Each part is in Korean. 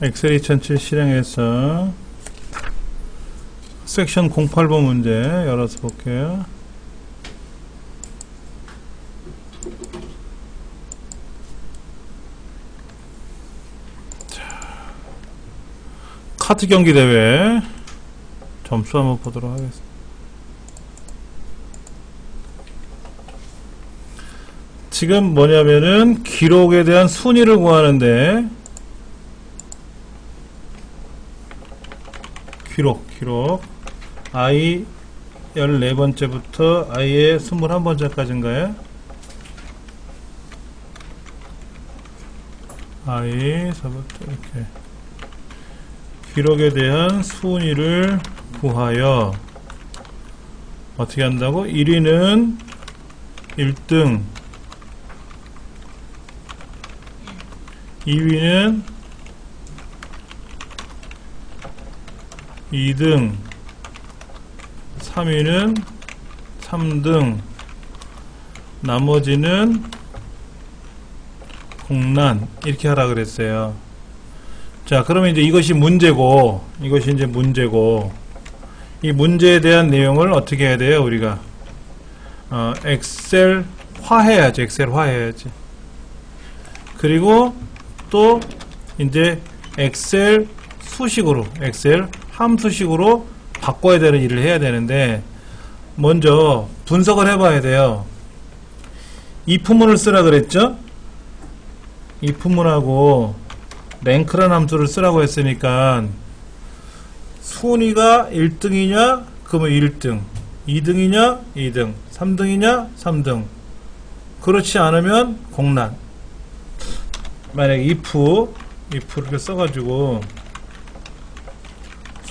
엑셀 2007 실행해서 섹션 08번 문제 열어서 볼게요. 자, 카드 경기 대회 점수 한번 보도록 하겠습니다. 지금 뭐냐면은 기록에 대한 순위를 구하는데 기록 I 14번째부터 I의 21번째까지인가요? I 4부터 이렇게 기록에 대한 순위를 구하여 어떻게 한다고? 1위는 1등, 2위는 2등, 3위는 3등, 나머지는 공란, 이렇게 하라 그랬어요. 자, 그러면 이제 이것이 문제고, 이 문제에 대한 내용을 어떻게 해야 돼요, 우리가? 엑셀화해야지, 그리고 또 이제 엑셀 수식으로, 엑셀 함수식으로 바꿔야 되는 일을 해야 되는데, 먼저 분석을 해봐야 돼요. if문을 쓰라 그랬죠? if문하고 랭크라는 함수를 쓰라고 했으니까 순위가 1등이냐? 그러면 1등, 2등이냐? 2등, 3등이냐? 3등. 그렇지 않으면 공란. 만약에 if를 써가지고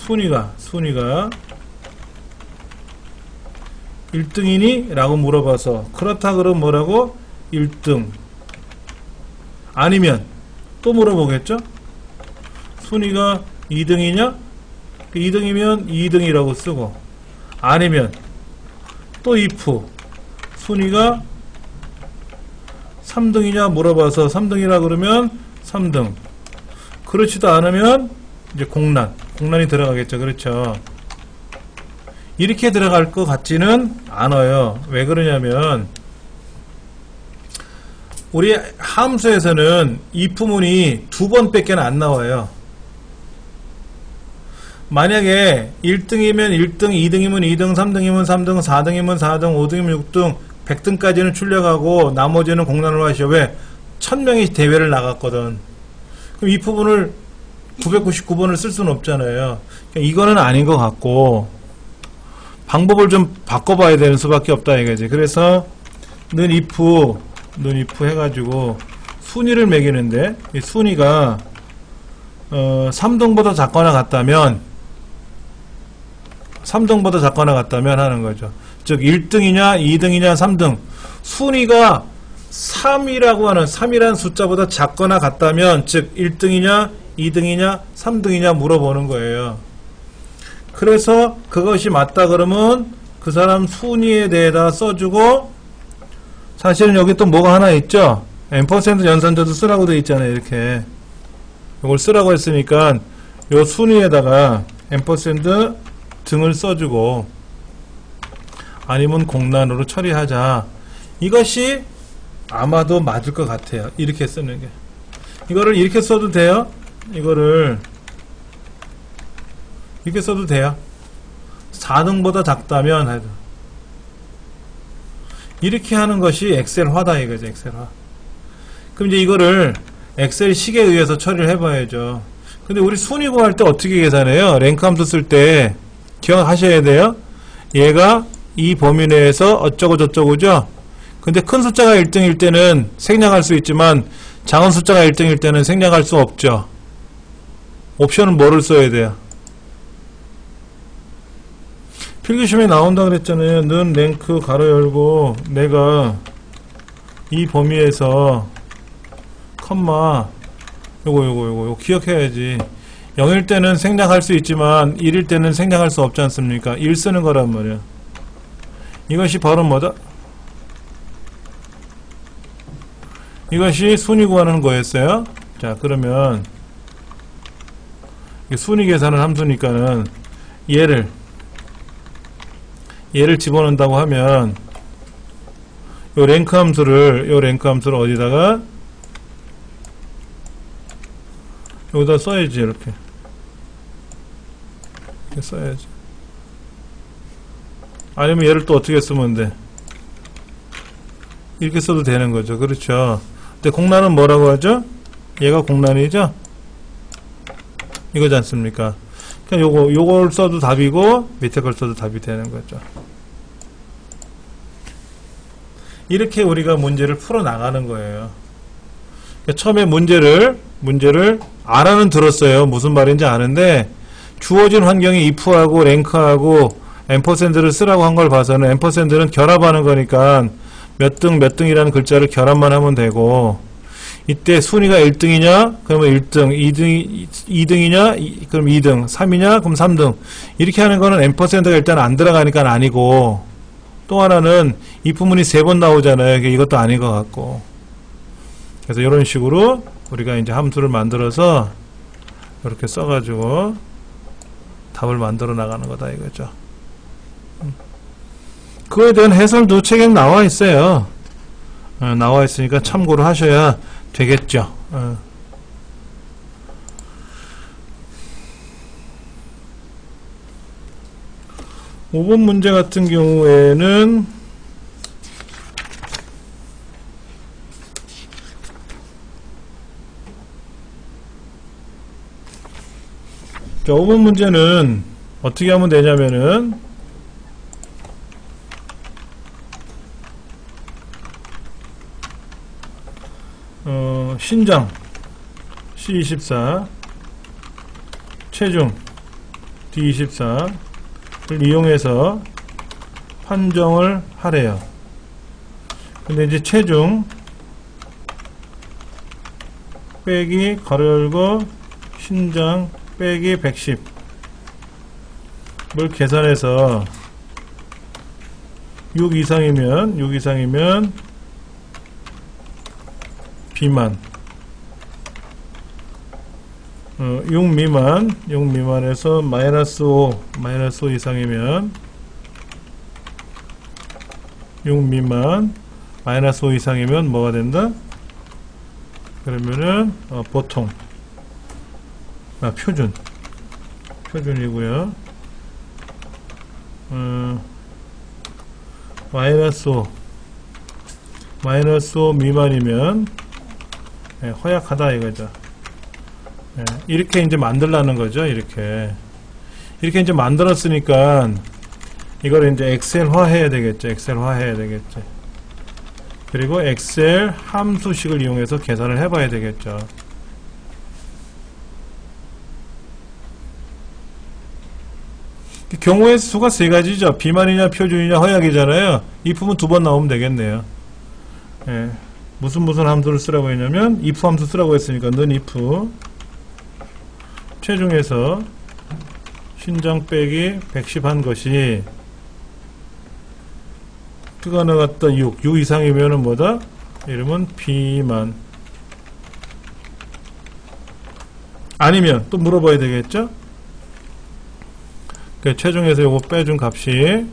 순위가 1등이니? 라고 물어봐서 그렇다 그러면 뭐라고? 1등. 아니면 또 물어보겠죠? 순위가 2등이냐? 2등이면 2등이라고 쓰고, 아니면 또 if 순위가 3등이냐 물어봐서 3등이라 그러면 3등. 그렇지도 않으면 이제 공란이 들어가겠죠. 그렇죠? 이렇게 들어갈 것 같지는 않아요. 왜 그러냐면 우리 함수에서는 if문이 두 번밖에 안 나와요. 만약에 1등이면 1등, 2등이면 2등, 3등이면 3등, 4등이면 4등, 5등이면 6등, 100등까지는 출력하고 나머지는 공란으로 하셔. 왜? 1000명이 대회를 나갔거든. 그럼 if문을 999번을 쓸 수는 없잖아요. 그러니까 이거는 아닌 것 같고 방법을 좀 바꿔봐야 되는 수밖에 없다 이거지. 그래서 는 if 해가지고 순위를 매기는데, 이 순위가 3등보다 작거나 같다면 하는 거죠. 즉 1등이냐 2등이냐 3등, 순위가 3이라는 숫자보다 작거나 같다면, 즉 1등이냐 2등이냐 3등이냐 물어보는 거예요. 그래서 그것이 맞다 그러면 그 사람 순위에 대해다 써주고, 사실은 여기 또 뭐가 하나 있죠? 앰퍼센드 연산자도 쓰라고 되어 있잖아요. 이렇게 이걸 쓰라고 했으니까 요 순위에다가 앰퍼센드 등을 써주고, 아니면 공란으로 처리하자. 이것이 아마도 맞을 것 같아요. 이렇게 쓰는 게. 이거를 이렇게 써도 돼요. 이거를 이렇게 써도 돼요. 4등보다 작다면 해도. 이렇게 하는 것이 엑셀화다 이거죠. 엑셀화. 그럼 이제 이거를 엑셀식에 의해서 처리를 해봐야죠. 근데 우리 순위 구할 때 어떻게 계산해요? 랭크 함수 쓸 때 기억하셔야 돼요. 얘가 이 범위 내에서 어쩌고 저쩌고죠. 근데 큰 숫자가 1등일 때는 생략할 수 있지만 작은 숫자가 1등일 때는 생략할 수 없죠. 옵션은 뭐를 써야 돼요? 필기시험에 나온다 그랬잖아요. 는 랭크 가로 열고 내가 이 범위에서 컴마 요거 기억해야지. 0일 때는 생략할 수 있지만 1일 때는 생략할 수 없지 않습니까? 1 쓰는 거란 말이야. 이것이 바로 뭐다? 이것이 순위 구하는 거였어요. 자, 그러면 순위 계산을 함수니까는 얘를 집어넣는다고 하면 요 랭크 함수를 어디다가 여기다 써야지. 이렇게 써야지. 아니면 얘를 또 어떻게 쓰면 돼? 이렇게 써도 되는 거죠. 그렇죠. 근데 공란은 뭐라고 하죠? 얘가 공란이죠? 이거지 않습니까? 그러니까 요걸 써도 답이고 밑에 걸 써도 답이 되는 거죠. 이렇게 우리가 문제를 풀어 나가는 거예요. 그러니까 처음에 문제를 알아는 들었어요. 무슨 말인지 아는데 주어진 환경이 if하고 랭크하고 앰퍼샌드를 쓰라고 한 걸 봐서는 앰퍼샌드는 결합하는 거니까 몇 등이라는 글자를 결합만 하면 되고, 이때 순위가 1등이냐? 그러면 1등, 2등이냐? 그럼 2등, 3이냐? 그럼 3등. 이렇게 하는 거는 앰퍼샌드가 일단 안 들어가니까 아니고, 또 하나는 if문이 3번 나오잖아요. 이것도 아닌 것 같고. 그래서 이런 식으로 우리가 이제 함수를 만들어서 이렇게 써가지고 답을 만들어 나가는 거다 이거죠. 그거에 대한 해설도 책에 나와 있어요. 나와 있으니까 참고를 하셔야 되겠죠. 5번 문제 같은 경우에는 자, 5번 문제는 어떻게 하면 되냐면은 신장 C24 체중 D24를 이용해서 판정을 하래요. 근데 이제 체중 빼기 가로 열고 신장 빼기 110을 계산해서 6 이상이면 비만, 6 미만에서 마이너스 5 이상이면 6 미만, 마이너스 5 이상이면 뭐가 된다? 그러면은 보통 표준이고요. 마이너스 5 미만이면 허약하다 이거죠. 이렇게 이제 만들라는 거죠. 이렇게 이제 만들었으니까 이걸 이제 엑셀화 해야 되겠죠. 그리고 엑셀 함수식을 이용해서 계산을 해봐야 되겠죠. 경우의 수가 세 가지죠. 비만이냐 표준이냐 허약이잖아요. if문 2번 나오면 되겠네요. 무슨 함수를 쓰라고 했냐면 if 함수 쓰라고 했으니까 는 if 체중에서 신장 빼기 110 한 것이 표가 나갔다 6 이상이면은 뭐다? 이러면 비만. 아니면 또 물어봐야 되겠죠? 체중에서 요거 빼준 값이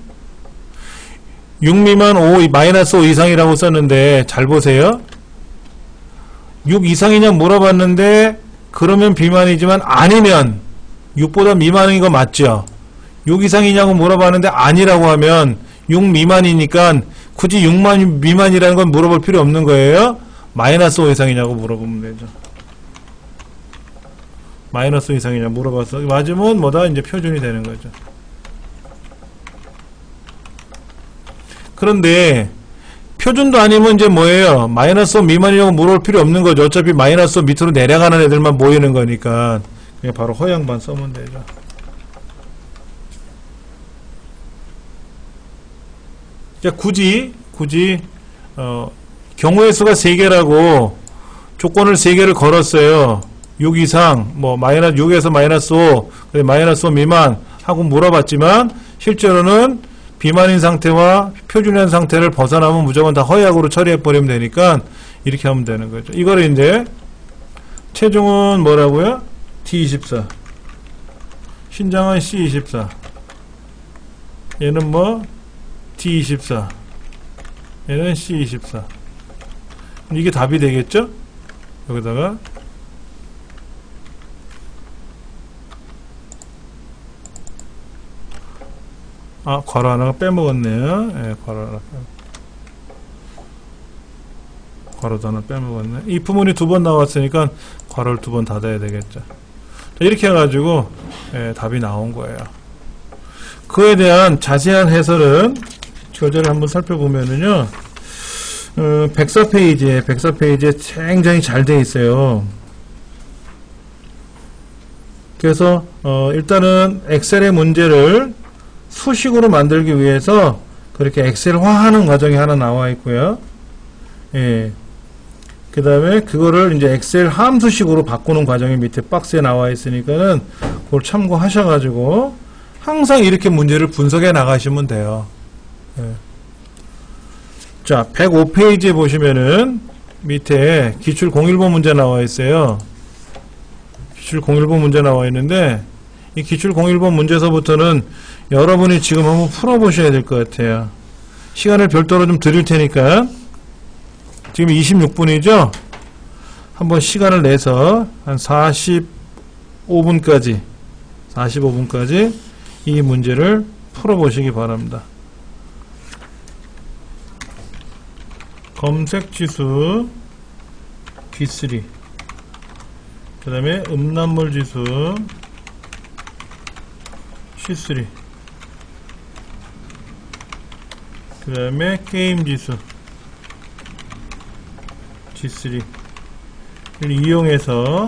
6 미만 5 마이너스 5 이상이라고 썼는데 잘 보세요. 6 이상이냐 물어봤는데 그러면 비만이지만 아니면 6보다 미만인 거 맞죠? 6 이상이냐고 물어봤는데 아니라고 하면 6 미만이니까 굳이 6 미만이라는 건 물어볼 필요 없는 거예요. 마이너스 5 이상이냐고 물어보면 되죠. 마이너스 5 이상이냐 물어봐서 맞으면 뭐다? 이제 표준이 되는 거죠. 그런데 표준도 아니면 이제 뭐예요? 마이너스 5 미만이라고 물어볼 필요 없는 거죠. 어차피 마이너스 5 밑으로 내려가는 애들만 모이는 거니까 그냥 바로 허약만 써면 되죠. 자, 굳이 경우의 수가 3개라고 조건을 3개를 걸었어요. 6 이상, 뭐, 6에서 마이너스 5, 마이너스 5 미만 하고 물어봤지만, 실제로는 비만인 상태와 표준인 상태를 벗어나면 무조건 다 허약으로 처리해버리면 되니까, 이렇게 하면 되는 거죠. 이거를 이제, 체중은 뭐라고요? D24. 신장은 C24, 얘는 뭐 D24, 얘는 C24. 이게 답이 되겠죠? 여기다가 괄호 하나가 빼먹었네요. 예, 괄호도 하나 빼먹었네. 이 부분이 두 번 나왔으니까 괄호를 두 번 닫아야 되겠죠. 이렇게 해가지고 답이 나온 거예요. 그에 대한 자세한 해설은 교재를 한번 살펴보면은요, 104페이지에 굉장히 잘 되어 있어요. 그래서 일단은 엑셀의 문제를 수식으로 만들기 위해서 그렇게 엑셀화하는 과정이 하나 나와 있고요. 예. 그 다음에 그거를 이제 엑셀 함수식으로 바꾸는 과정이 밑에 박스에 나와 있으니까는 그걸 참고하셔가지고 항상 이렇게 문제를 분석해 나가시면 돼요. 예. 자, 105페이지에 보시면은 밑에 기출 01번 문제 나와 있어요. 기출 01번 문제 나와 있는데 이 기출 01번 문제서부터는 여러분이 지금 한번 풀어보셔야 될 것 같아요. 시간을 별도로 좀 드릴 테니까 지금 26분이죠? 한번 시간을 내서 한 45분까지 이 문제를 풀어보시기 바랍니다. 검색지수 D3, 그 다음에 음란물지수 C3, 그 다음에 게임지수 G3를 이용해서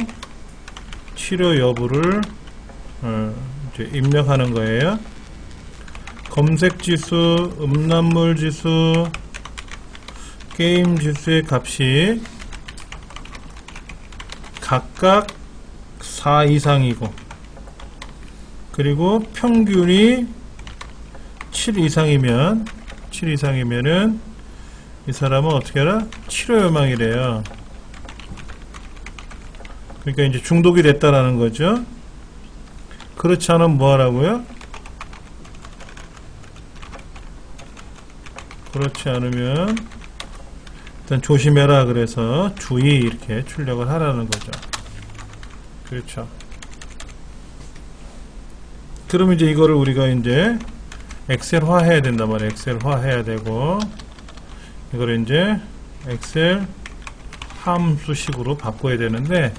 치료 여부를 이제 입력하는 거예요. 검색지수, 음란물지수, 게임지수의 값이 각각 4 이상이고 그리고 평균이 7 이상이면은 이 사람은 어떻게 하라? 치료 요망이래요. 그러니까 이제 중독이 됐다라는 거죠. 그렇지 않으면 뭐 하라고요? 그렇지 않으면 일단 조심해라 그래서 주의 이렇게 출력을 하라는 거죠. 그렇죠. 그럼 이제 이거를 우리가 이제 엑셀화 해야 된단 말이에요. 엑셀화 해야 되고 이걸 이제 엑셀 함수식으로 바꿔야 되는데,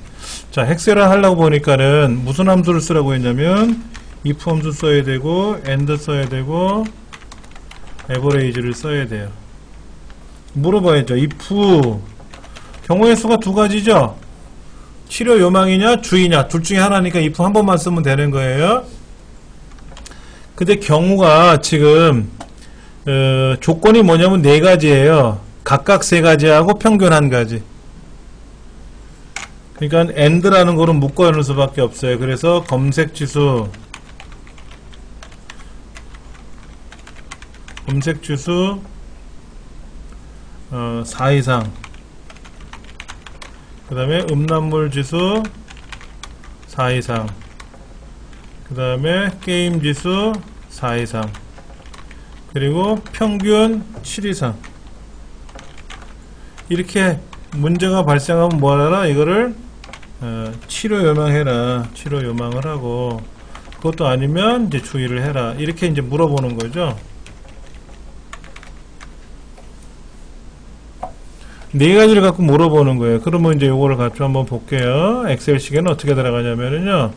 자, 엑셀화 하려고 보니까는 무슨 함수를 쓰라고 했냐면 if 함수 써야 되고 and 써야 되고 average를 써야 돼요. 물어봐야죠. if 경우의 수가 두 가지죠. 치료 요망이냐 주의냐 둘 중에 하나니까 if 한 번만 쓰면 되는 거예요. 근데 경우가 지금 조건이 뭐냐면 네 가지예요. 각각 세 가지하고 평균 한 가지. 그러니까 and라는 거는 묶어 놓을 수밖에 없어요. 그래서 검색지수 4 이상, 그 다음에 음란물 지수 4 이상, 그 다음에 게임 지수 4 이상, 그리고 평균 7 이상. 이렇게 문제가 발생하면 뭐하라? 이거를 치료 요망해라. 치료 요망을 하고, 그것도 아니면 이제 주의를 해라. 이렇게 이제 물어보는 거죠. 네 가지를 갖고 물어보는 거예요. 그러면 이제 요거를 갖고 한번 볼게요. 엑셀식에는 어떻게 들어가냐면요.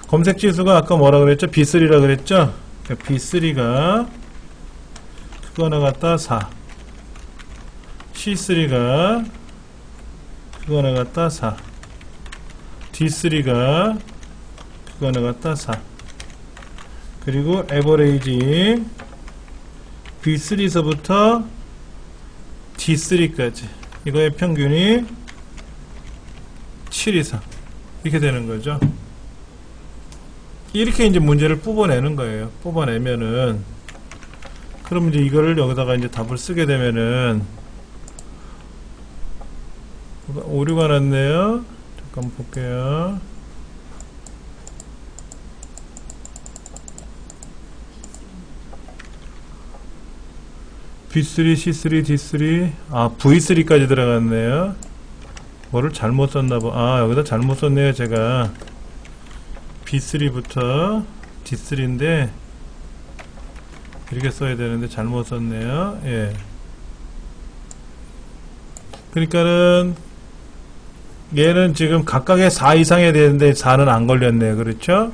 검색 지수가 아까 뭐라 그랬죠? B3라 그랬죠? B3가 그거 하나 갖다 4. C3가 그거 하나 갖다 4. D3가 그거 하나 갖다 4. 그리고 에버레이지 B3서부터 D3까지. 이거의 평균이 7 이상. 이렇게 되는 거죠. 이렇게 이제 문제를 뽑아내는 거예요. 뽑아내면은, 그럼 이제 이거를 여기다가 이제 답을 쓰게 되면은, 오류가 났네요. 잠깐 볼게요. B3, C3, D3, V3까지 들어갔네요. 뭐를 잘못 썼나봐. 여기다 잘못 썼네요. 제가 B3부터 D3인데 이렇게 써야 되는데 잘못 썼네요. 예. 그러니까는 얘는 지금 각각의 4 이상에 되는데 4는 안 걸렸네요. 그렇죠?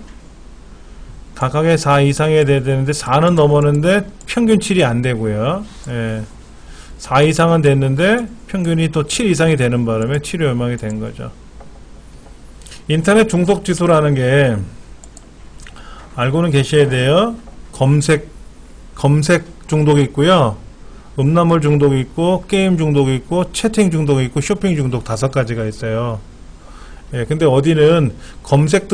각각의 4 이상에 돼야 되는데 4는 넘었는데 평균 7이 안 되고요. 예. 4 이상은 됐는데 평균이 또 7 이상이 되는 바람에 7이 요망이 된 거죠. 인터넷 중독 지수라는 게 알고는 계셔야 돼요. 검색 중독이 있고요. 음란물 중독이 있고, 게임 중독이 있고, 채팅 중독이 있고, 쇼핑 중독 5가지가 있어요. 예, 근데 어디는 검색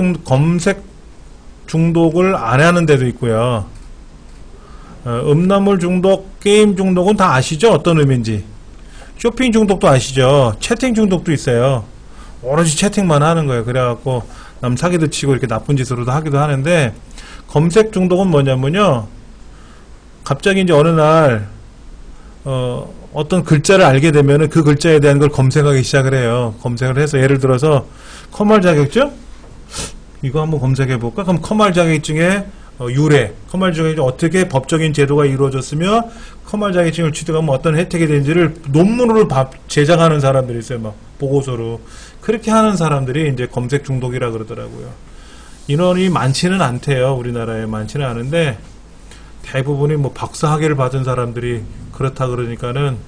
중독을 안 하는 데도 있고요. 음란물 중독, 게임 중독은 다 아시죠? 어떤 의미인지. 쇼핑 중독도 아시죠? 채팅 중독도 있어요. 오로지 채팅만 하는 거예요. 그래갖고 남 사기도 치고 이렇게 나쁜 짓으로도 하기도 하는데, 검색 중독은 뭐냐면요. 갑자기 이제 어느 날 어떤 글자를 알게 되면은 그 글자에 대한 걸 검색하기 시작을 해요. 검색을 해서 예를 들어서 커말 자격증? 이거 한번 검색해 볼까? 그럼 커말 자격증의 유래, 커말 자격증 어떻게 법적인 제도가 이루어졌으며 커말 자격증을 취득하면 어떤 혜택이 되는지를 논문으로 제작하는 사람들이 있어요. 막 보고서로. 그렇게 하는 사람들이 이제 검색 중독이라 그러더라고요. 인원이 많지는 않대요. 우리나라에 많지는 않은데 대부분이 뭐 박사 학위를 받은 사람들이 그렇다 그러니까는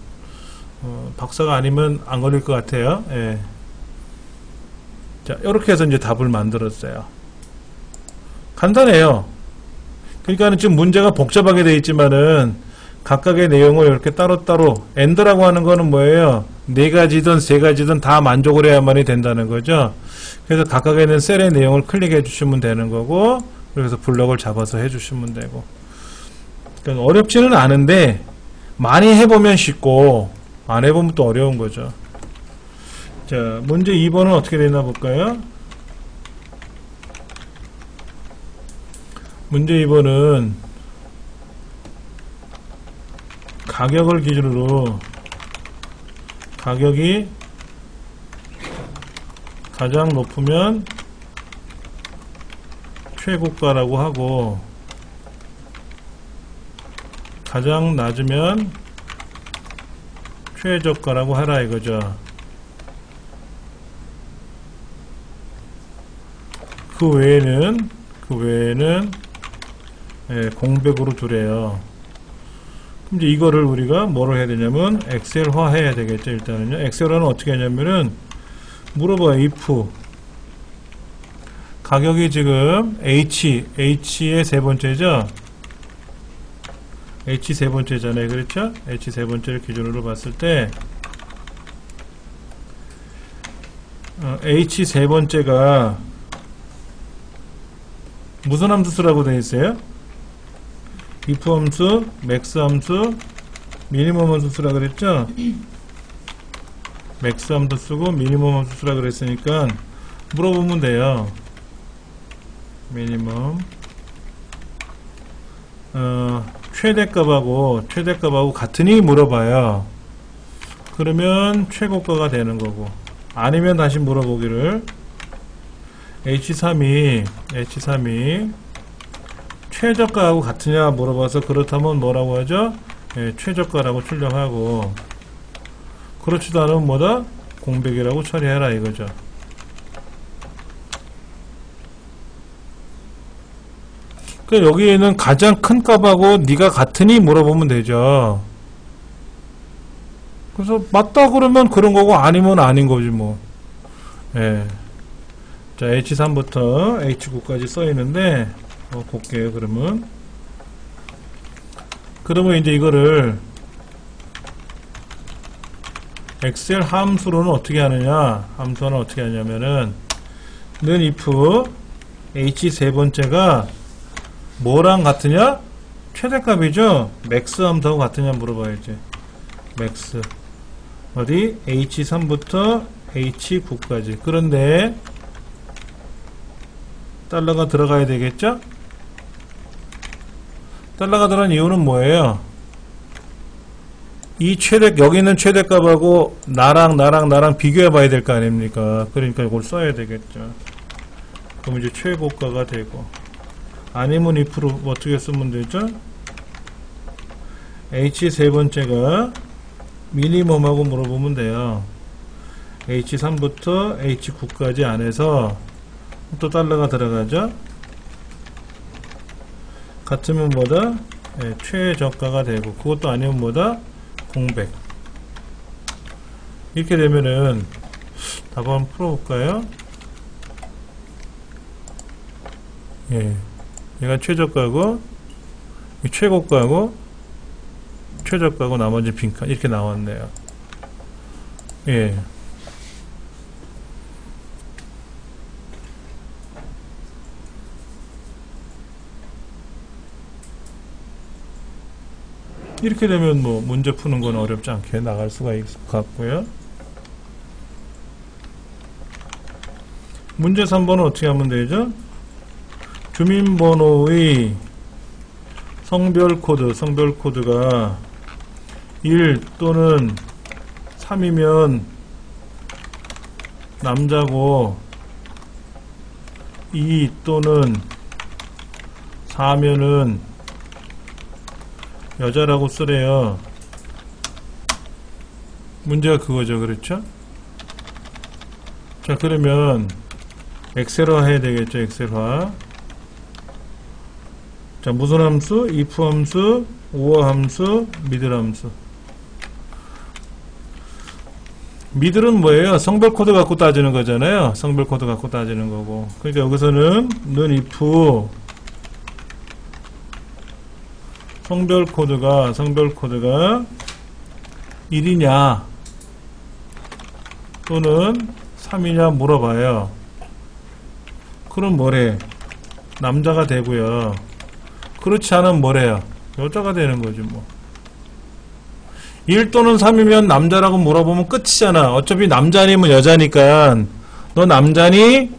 박사가 아니면 안 걸릴 것 같아요. 예. 자, 이렇게 해서 이제 답을 만들었어요. 간단해요. 그러니까는 지금 문제가 복잡하게 되어 있지만은 각각의 내용을 이렇게 따로따로 AND라고 하는 거는 뭐예요? 4가지든 3가지든 다 만족을 해야만이 된다는 거죠. 그래서 각각에 있는 셀의 내용을 클릭해 주시면 되는 거고, 그래서 블럭을 잡아서 해 주시면 되고. 그러니까 어렵지는 않은데 많이 해보면 쉽고 안 해보면 또 어려운 거죠. 자, 문제 2번은 어떻게 되나 볼까요? 문제 2번은 가격을 기준으로 가격이 가장 높으면 최고가라고 하고 가장 낮으면 최저가라고 하라 이거죠. 그 외에는 공백으로 두래요. 그럼 이제 이거를 우리가 뭐로 해야 되냐면 엑셀화 해야 되겠죠. 일단은요. 엑셀화는 어떻게 하냐면은 물어봐요. if 가격이 지금 H의 세 번째죠. H 세 번째잖아요. 그렇죠? H 세 번째를 기준으로 봤을 때 H 세 번째가 무슨 함수 쓰라고 되어 있어요? if 함수, max 함수, 미니멈 함수 쓰라 그랬죠? max 함수 쓰고 미니멈 함수 쓰라 그랬으니까 물어보면 돼요. 미니멈 최대값하고 같으니 물어봐요. 그러면 최고가가 되는 거고, 아니면 다시 물어보기를 H3이 최저가하고 같으냐 물어봐서 그렇다면 뭐라고 하죠? 예, 최저가라고 출력하고, 그렇지도 않으면 뭐다? 공백이라고 처리해라 이거죠. 그러니까 여기에는 가장 큰 값하고 네가 같으니 물어보면 되죠. 그래서 맞다 그러면 그런 거고 아니면 아닌 거지 뭐. 예. 자, H3부터 H9까지 써 있는데 볼게요. 그러면 이제 이거를 엑셀 함수로는 어떻게 하느냐? 함수는 어떻게 하냐면은 는 if H 세 번째가 뭐랑 같으냐? 최대값이죠? 맥스 함수하고 같으냐 물어봐야지. 맥스 어디? H3부터 H9까지. 그런데 달러가 들어가야 되겠죠? 달러가 들어간 이유는 뭐예요? 이 여기 있는 최대값하고 나랑 비교해 봐야 될 거 아닙니까? 그러니까 이걸 써야 되겠죠. 그럼 이제 최고가가 되고, 아니면 if로 어떻게 쓰면 되죠? h 세 번째가 미니멈하고 물어보면 돼요. h3부터 h9까지 안에서 또 달러가 들어가죠. 같으면 뭐다? 네, 최저가가 되고, 그것도 아니면 뭐다? 공백. 이렇게 되면은 답 한번 풀어볼까요? 예, 얘가 최저가고, 최고가고, 최저가고, 나머지 빈칸 이렇게 나왔네요. 예. 이렇게 되면 뭐 문제 푸는 건 어렵지 않게 나갈 수가 있을 것 같고요. 문제 3번은 어떻게 하면 되죠? 주민번호의 성별 코드가 1 또는 3이면 남자고 2 또는 4면은 여자라고 쓰래요. 문제가 그거죠. 그렇죠? 자, 그러면 엑셀화 해야 되겠죠. 엑셀화. 자, 무슨 함수? if 함수, or 함수, middle 함수. middle은 뭐예요? 성별 코드 갖고 따지는 거잖아요. 성별 코드 갖고 따지는 거고. 그러니까 여기서는 if 성별 코드가 1이냐 또는 3이냐 물어봐요. 그럼 뭐래? 남자가 되고요. 그렇지 않으면 뭐래요? 여자가 되는 거지 뭐. 1 또는 3이면 남자라고 물어보면 끝이잖아. 어차피 남자 아니면 여자니까 너 남자니?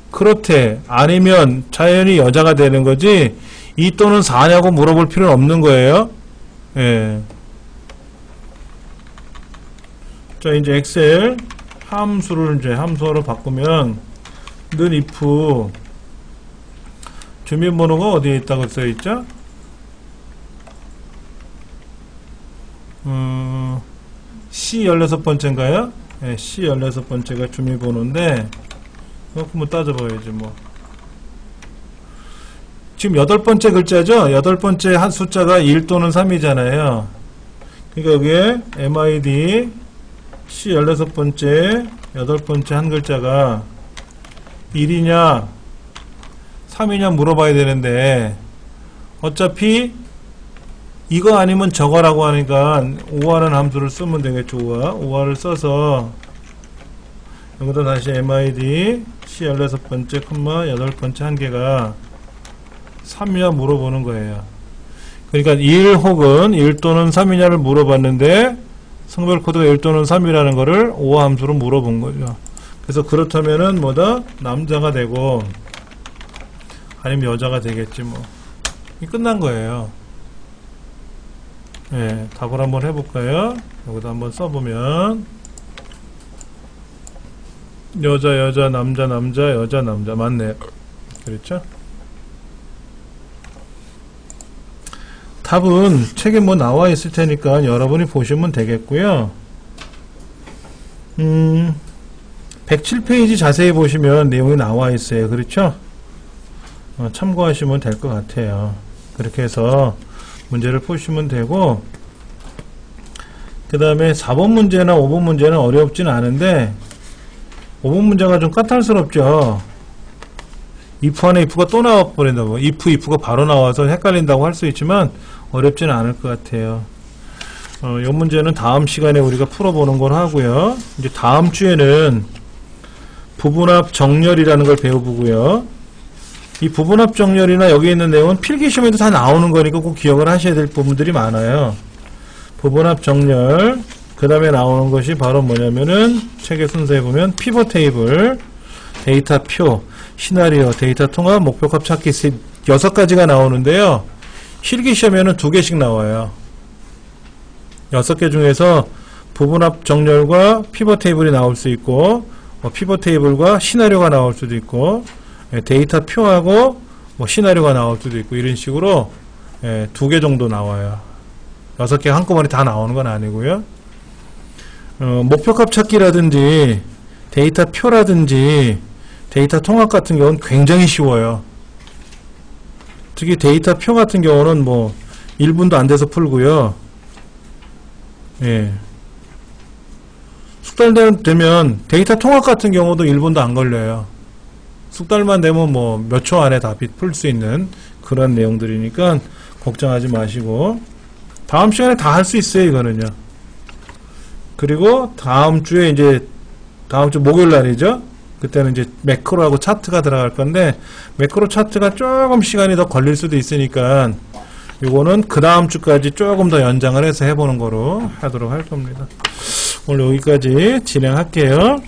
그렇대. 아니면 자연히 여자가 되는 거지 2 또는 4냐고 물어볼 필요는 없는 거예요. 예. 자, 이제 엑셀 함수를 이제 함수로 바꾸면 는 if 주민번호가 어디에 있다고 써있죠? C 16번째인가요? 네, C 16번째가 주민번호인데 그거 뭐 따져봐야지 뭐. 지금 8번째 글자죠? 8번째 한 숫자가 1 또는 3이잖아요. 그러니까 여기에 MID C 16번째 8번째 한 글자가 1이냐 3이냐 물어봐야 되는데 어차피 이거 아니면 저거라고 하니까 OR라는 함수를 쓰면 되겠죠. OR을 써서 여기다 다시 MID C 16번째, 8번째 한 개가 3이냐 물어보는 거예요. 그러니까 1 혹은 1 또는 3이냐를 물어봤는데 성별 코드가 1 또는 3이라는 거를 OR 함수로 물어본 거죠. 그래서 그렇다면은 뭐다? 남자가 되고 아니면 여자가 되겠지 뭐. 이 끝난 거예요. 예, 답을 한번 해볼까요? 여기다 한번 써보면 여자 남자 여자 남자 맞네요. 그렇죠? 답은 책에 뭐 나와 있을 테니까 여러분이 보시면 되겠고요. 107페이지 자세히 보시면 내용이 나와 있어요. 그렇죠? 참고하시면 될 것 같아요. 그렇게 해서 문제를 푸시면 되고, 그 다음에 4번 문제나 5번 문제는 어렵진 않은데 5번 문제가 좀 까탈스럽죠. if 안에 if가 또 나와버린다고. if가 바로 나와서 헷갈린다고 할 수 있지만 어렵지는 않을 것 같아요. 이 문제는 다음 시간에 우리가 풀어보는 걸 하고요. 이제 다음 주에는 부분합 정렬이라는 걸 배워보고요. 이 부분합 정렬이나 여기 있는 내용은 필기시험에도 다 나오는 거니까 꼭 기억을 하셔야 될 부분들이 많아요. 부분합 정렬, 그 다음에 나오는 것이 바로 뭐냐면은 책의 순서에 보면 피벗 테이블, 데이터 표, 시나리오, 데이터 통합, 목표값 찾기 6가지가 나오는데요. 실기시험에는 2개씩 나와요. 6개 중에서 부분합 정렬과 피벗 테이블이 나올 수 있고, 피벗 테이블과 시나리오가 나올 수도 있고, 데이터 표하고 시나리오가 나올 수도 있고, 이런 식으로 2개 정도 나와요. 6개 한꺼번에 다 나오는 건 아니고요. 목표값 찾기라든지 데이터 표라든지 데이터 통합 같은 경우는 굉장히 쉬워요. 특히 데이터 표 같은 경우는 1분도 안 돼서 풀고요. 예. 숙달 되면 데이터 통합 같은 경우도 1분도 안 걸려요. 숙달만 되면 몇 초 안에 다 풀 수 있는 그런 내용들이니까 걱정하지 마시고, 다음 시간에 다 할 수 있어요, 이거는요. 그리고 다음 주 목요일 날이죠. 그때는 이제 매크로하고 차트가 들어갈 건데, 매크로 차트가 조금 시간이 더 걸릴 수도 있으니까 요거는 그 다음 주까지 조금 더 연장을 해서 해보는 거로 하도록 할 겁니다. 오늘 여기까지 진행할게요.